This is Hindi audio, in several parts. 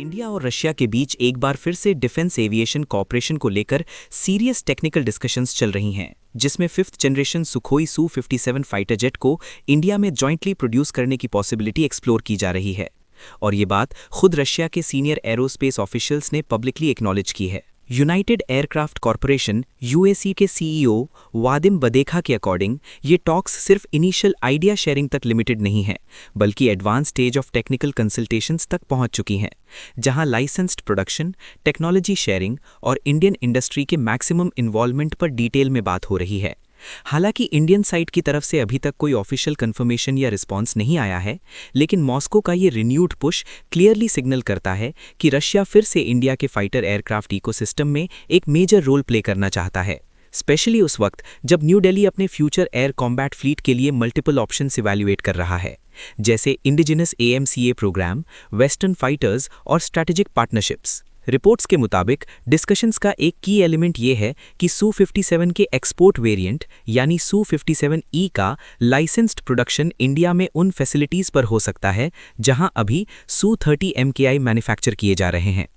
इंडिया और रशिया के बीच एक बार फिर से डिफेंस एविएशन कॉपरेशन को लेकर सीरियस टेक्निकल डिस्कशंस चल रही हैं, जिसमें 5th generation Sukhoi Su-57 fighter jet को इंडिया में जॉइंटली प्रोड्यूस करने की पॉसिबिलिटी एक्सप्लोर की जा रही है। और ये बात खुद रशिया के सीनियर एरोस्पेस ऑफिशियल्स ने पब्लिकली एक्नॉलेज की है। यूनाइटेड एयरक्राफ्ट कॉरपोरेशन यूएसी के सीईओ वादिम बदेखा के अकॉर्डिंग ये टॉक्स सिर्फ इनिशियल आइडिया शेयरिंग तक लिमिटेड नहीं है, बल्कि advance stage of technical consultations तक पहुंच चुकी हैं, जहां लाइसेंस्ड प्रोडक्शन, टेक्नोलॉजी शेयरिंग और इंडियन इंडस्ट्री के मैक्सिमम इन्वॉल्वमेंट पर डिटेल में बात हो रही है। हालांकि इंडियन साइड की तरफ से अभी तक कोई ऑफिशियल कंफर्मेशन या रिस्पांस नहीं आया है, लेकिन मॉस्को का ये रिन्यूड पुश क्लियरली सिग्नल करता है कि रशिया फिर से इंडिया के फाइटर एयरक्राफ्ट इकोसिस्टम में एक मेजर रोल प्ले करना चाहता है, स्पेशली उस वक्त जब न्यू दिल्ली अपने फ्यूचर एयर कॉम्बैट फ्लीट के लिए मल्टीपल ऑप्शंस इवैल्यूएट कर रहा है, जैसे indigenous AMCA programme, western fighters और स्ट्रैटेजिक पार्टनरशिप्स। रिपोर्ट्स के मुताबिक डिस्कशंस का एक की एलिमेंट ये है कि Su-57 के एक्सपोर्ट वेरिएंट यानी Su-57E का लाइसेंस्ड प्रोडक्शन इंडिया में उन फैसिलिटीज़ पर हो सकता है जहां अभी Su-30 MKI मैन्युफैक्चर किए जा रहे हैं।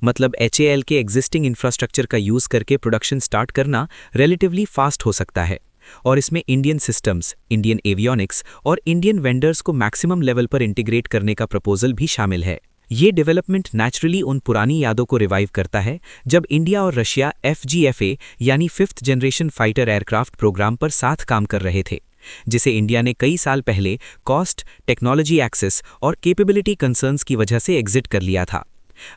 मतलब HAL के एग्जिस्टिंग इंफ्रास्ट्रक्चर का यूज़ करके प्रोडक्शन स्टार्ट करना रिलेटिवली फास्ट हो सकता है, और इसमें इंडियन सिस्टम्स, इंडियन एवियोनिक्स और इंडियन वेंडर्स को मैक्सिमम लेवल पर इंटीग्रेट करने का प्रपोजल भी शामिल है। ये डेवलपमेंट नेचुरली उन पुरानी यादों को रिवाइव करता है जब इंडिया और रशिया FGFA यानी 5th generation fighter aircraft programme पर साथ काम कर रहे थे, जिसे इंडिया ने कई साल पहले कॉस्ट, टेक्नोलॉजी एक्सेस और कैपेबिलिटी कंसर्न्स की वजह से एग्जिट कर लिया था।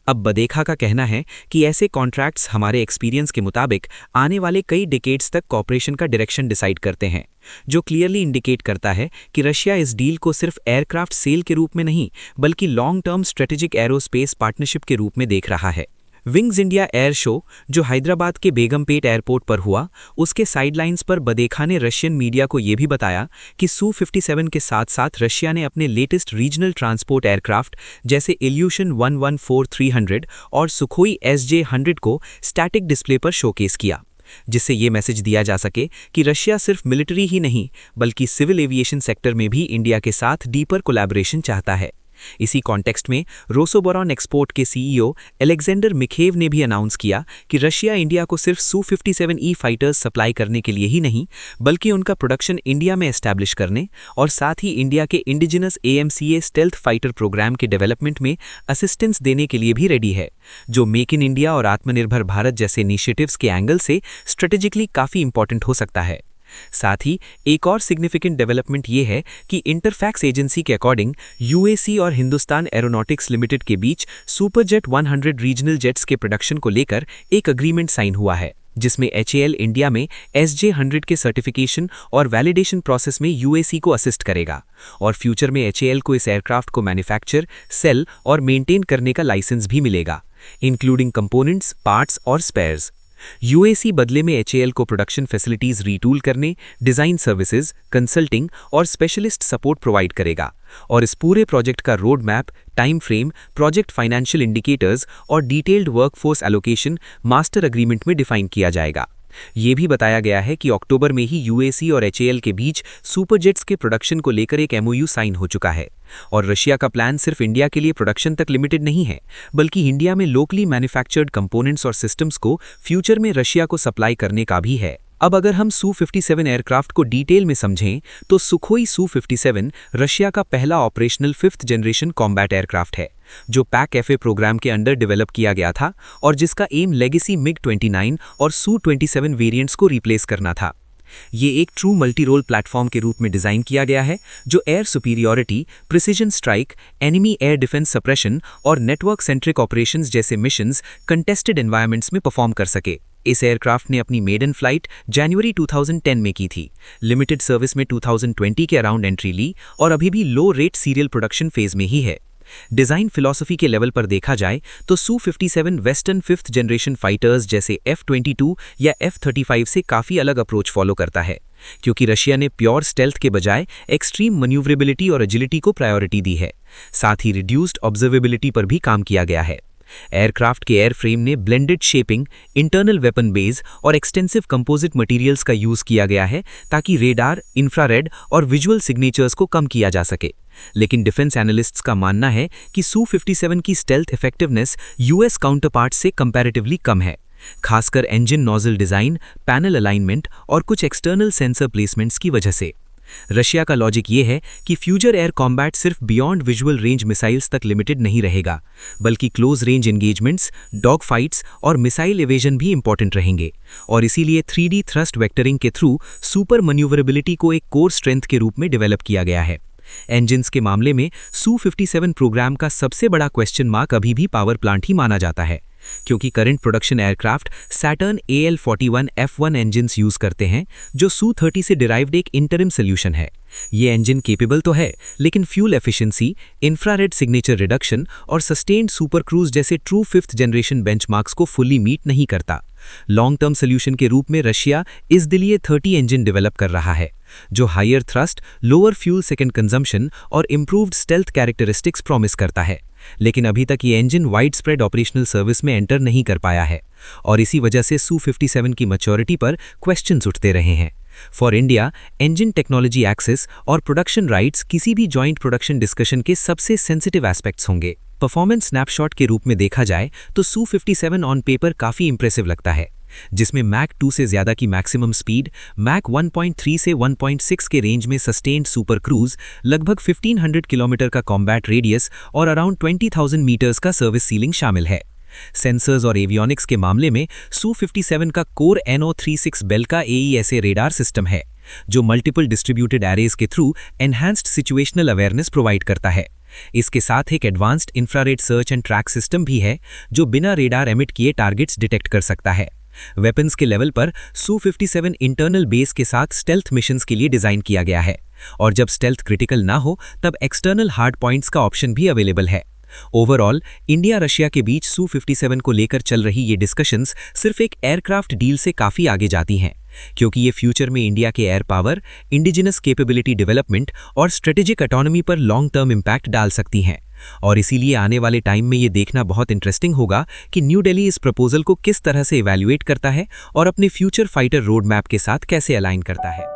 अब बदेखा का कहना है कि ऐसे कॉन्ट्रैक्ट्स हमारे एक्सपीरियंस के मुताबिक आने वाले कई डिकेड्स तक कॉपरेशन का डायरेक्शन डिसाइड करते हैं, जो क्लियरली इंडिकेट करता है कि रशिया इस डील को सिर्फ एयरक्राफ्ट सेल के रूप में नहीं, बल्कि long term strategic aerospace partnership के रूप में देख रहा है। विंग्स इंडिया एयर शो, जो हैदराबाद के बेगमपेट एयरपोर्ट पर हुआ, उसके साइडलाइंस पर बदेखा ने रशियन मीडिया को यह भी बताया कि Su-57 के साथ साथ रशिया ने अपने लेटेस्ट रीजनल ट्रांसपोर्ट एयरक्राफ्ट जैसे इल्यूशन 114-300 और सुखोई SJ-100 को स्टैटिक डिस्प्ले पर शोकेस किया, जिससे ये मैसेज दिया जा सके कि रशिया सिर्फ मिलिट्री ही नहीं बल्कि सिविल एविएशन सेक्टर में भी इंडिया के साथ डीपर कोलैबोरेशन चाहता है। इसी कॉन्टेक्स्ट में रोसोबोरॉन एक्सपोर्ट के सीईओ अलेक्जेंडर मिखेव ने भी अनाउंस किया कि रशिया इंडिया को सिर्फ Su-57E फाइटर्स सप्लाई करने के लिए ही नहीं, बल्कि उनका प्रोडक्शन इंडिया में एस्टैब्लिश करने और साथ ही इंडिया के indigenous AMCA stealth fighter programme के डेवलपमेंट में असिस्टेंस देने के लिए भी रेडी है, जो मेक इन इंडिया और आत्मनिर्भर भारत जैसे इनिशिएटिव्स के एंगल से स्ट्रेटेजिकली काफ़ी इंपॉर्टेंट हो सकता है। साथ ही एक और सिग्निफिकेंट डेवलपमेंट ये है कि इंटरफैक्स एजेंसी के अकॉर्डिंग यूएसी और हिंदुस्तान एरोनॉटिक्स लिमिटेड के बीच सुपरजेट 100 रीजनल जेट्स के प्रोडक्शन को लेकर एक अग्रीमेंट साइन हुआ है, जिसमें HAL इंडिया में SJ-100 के सर्टिफिकेशन और वैलिडेशन प्रोसेस में यूएसी को असिस्ट करेगा, और फ्यूचर में HAL को इस एयरक्राफ्ट को मैन्युफैक्चर, सेल और मेंटेन करने का लाइसेंस भी मिलेगा, इंक्लूडिंग कंपोनेंट्स, पार्ट्स और स्पेयर्स। यूएसी बदले में HAL को प्रोडक्शन फैसिलिटीज रीटूल करने, डिज़ाइन सर्विसेज, कंसल्टिंग और स्पेशलिस्ट सपोर्ट प्रोवाइड करेगा, और इस पूरे प्रोजेक्ट का road map, time frame, project financial indicators और detailed workforce allocation master agreement में डिफाइन किया जाएगा। ये भी बताया गया है कि अक्टूबर में ही यूएसी और HAL के बीच सुपरजेट्स के प्रोडक्शन को लेकर एक MOU साइन हो चुका है, और रशिया का प्लान सिर्फ इंडिया के लिए प्रोडक्शन तक लिमिटेड नहीं है, बल्कि इंडिया में लोकली मैन्युफैक्चर्ड कंपोनेंट्स और सिस्टम्स को फ्यूचर में रशिया को सप्लाई करने का भी है। अब अगर हम Su-57 एयरक्राफ्ट को डिटेल में समझें तो सुखोई Su-57 रशिया का पहला operational 5th generation combat aircraft है, जो PAC-FA प्रोग्राम के अंडर डेवलप किया गया था और जिसका एम लेगेसी MiG-29 और Su-27 वेरिएंट्स को रिप्लेस करना था। ये एक ट्रू मल्टी रोल प्लेटफॉर्म के रूप में डिज़ाइन किया गया है, जो air superiority, precision strike, enemy air defence suppression और नेटवर्क सेंट्रिक ऑपरेशंस जैसे मिशंस कंटेस्टेड एनवायरनमेंट्स में परफॉर्म कर सके। इस एयरक्राफ्ट ने अपनी मेडन फ्लाइट जनवरी 2010 में की थी, लिमिटेड सर्विस में 2020 के अराउंड एंट्री ली और अभी भी लो रेट सीरियल प्रोडक्शन फेज में ही है। डिज़ाइन फिलॉसफी के लेवल पर देखा जाए तो Su-57 western 5th generation fighters जैसे F-22 या F-35 से काफ़ी अलग अप्रोच फॉलो करता है, क्योंकि रशिया ने प्योर स्टेल्थ के बजाय एक्सट्रीम मैन्यूवरेबिलिटी और एजिलिटी को प्रायोरिटी दी है। साथ ही रिड्यूस्ड ऑब्जर्वेबिलिटी पर भी काम किया गया है। एयरक्राफ्ट के एयरफ्रेम ने blended shaping, internal weapon base और एक्सटेंसिव कंपोजिट मटेरियल्स का यूज किया गया है ताकि रेडार, इंफ्रारेड और विजुअल सिग्नेचर्स को कम किया जा सके। लेकिन डिफेंस एनालिस्ट्स का मानना है कि Su-57 की स्टेल्थ इफेक्टिवनेस यूएस काउंटरपार्ट से कंपैरेटिवली कम है, खासकर engine nozzle design, panel alignment और कुछ एक्सटर्नल सेंसर प्लेसमेंट्स की वजह से। रशिया का लॉजिक ये है कि फ्यूचर एयर कॉम्बैट सिर्फ बियॉन्ड विजुअल रेंज मिसाइल्स तक लिमिटेड नहीं रहेगा, बल्कि close range engagements, dog fights और मिसाइल एवेजन भी इंपॉर्टेंट रहेंगे। और इसीलिए 3D थ्रस्ट वेक्टरिंग के थ्रू सुपर मैन्यूवरेबिलिटी को एक कोर स्ट्रेंथ के रूप में डेवलप किया गया है। इंजन्स के मामले में Su-57 प्रोग्राम का सबसे बड़ा क्वेश्चन मार्क अभी भी पावर प्लांट ही माना जाता है, क्योंकि current production aircraft Saturn AL-41 F1 engines use करते हैं, जो Su-30 से डिराइव्ड एक इंटरिम सोल्यूशन है। ये इंजन केपेबल तो है, लेकिन fuel efficiency, infrared signature reduction और सस्टेन्ड सुपर क्रूज जैसे ट्रू 5th जनरेशन बेंचमार्क्स को फुली मीट नहीं करता। लॉन्ग टर्म सोल्यूशन के रूप में रशिया इस दिलिए 30 इंजन डेवलप कर रहा है, जो higher thrust, lower fuel second consumption और इंप्रूव्ड स्टेल्थ कैरेक्टरिस्टिक्स प्रॉमिस करता है। लेकिन अभी तक ये engine widespread operational service में एंटर नहीं कर पाया है, और इसी वजह से Su-57 की मैच्योरिटी पर क्वेश्चंस उठते रहे हैं। For India, engine technology access और प्रोडक्शन राइट्स किसी भी जॉइंट प्रोडक्शन डिस्कशन के सबसे सेंसिटिव एस्पेक्ट्स होंगे। परफॉर्मेंस स्नैपशॉट के रूप में देखा जाए तो Su-57 ऑन पेपर काफ़ी इंप्रेसिव लगता है, जिसमें मैक 2 से ज़्यादा की मैक्सिमम स्पीड, मैक 1.3 से 1.6 के रेंज में सस्टेन्ड सुपर क्रूज, लगभग 1500 किलोमीटर का कॉम्बैट रेडियस और अराउंड 20,000 मीटर्स का सर्विस सीलिंग शामिल है। सेंसर्स और एवियोनिक्स के मामले में Su-57 का कोर NO36 बेल का AESA रेडार सिस्टम है, जो मल्टीपल डिस्ट्रीब्यूटेड एरेज के through enhanced situational awareness provide करता है। इसके साथ एक advanced infrared search and track system भी है, जो बिना रेडार एमिट किए टारगेट्स डिटेक्ट कर सकता है। वेपन्स के लेवल पर Su-57 इंटरनल बेस के साथ स्टेल्थ मिशंस के लिए डिजाइन किया गया है, और जब स्टेल्थ क्रिटिकल ना हो तब एक्सटर्नल हार्ड पॉइंट्स का ऑप्शन भी अवेलेबल है। ओवरऑल, इंडिया रशिया के बीच Su-57 को लेकर चल रही ये डिस्कशंस सिर्फ एक एयरक्राफ्ट डील से काफ़ी आगे जाती हैं, क्योंकि ये फ्यूचर में इंडिया के air power, indigenous capability development और स्ट्रेटेजिक ऑटोनॉमी पर लॉन्ग टर्म इम्पैक्ट डाल सकती हैं। और इसीलिए आने वाले टाइम में ये देखना बहुत इंटरेस्टिंग होगा कि न्यू दिल्ली इस प्रपोजल को किस तरह से इवैल्यूएट करता है और अपने फ्यूचर फाइटर रोड मैप के साथ कैसे अलाइन करता है।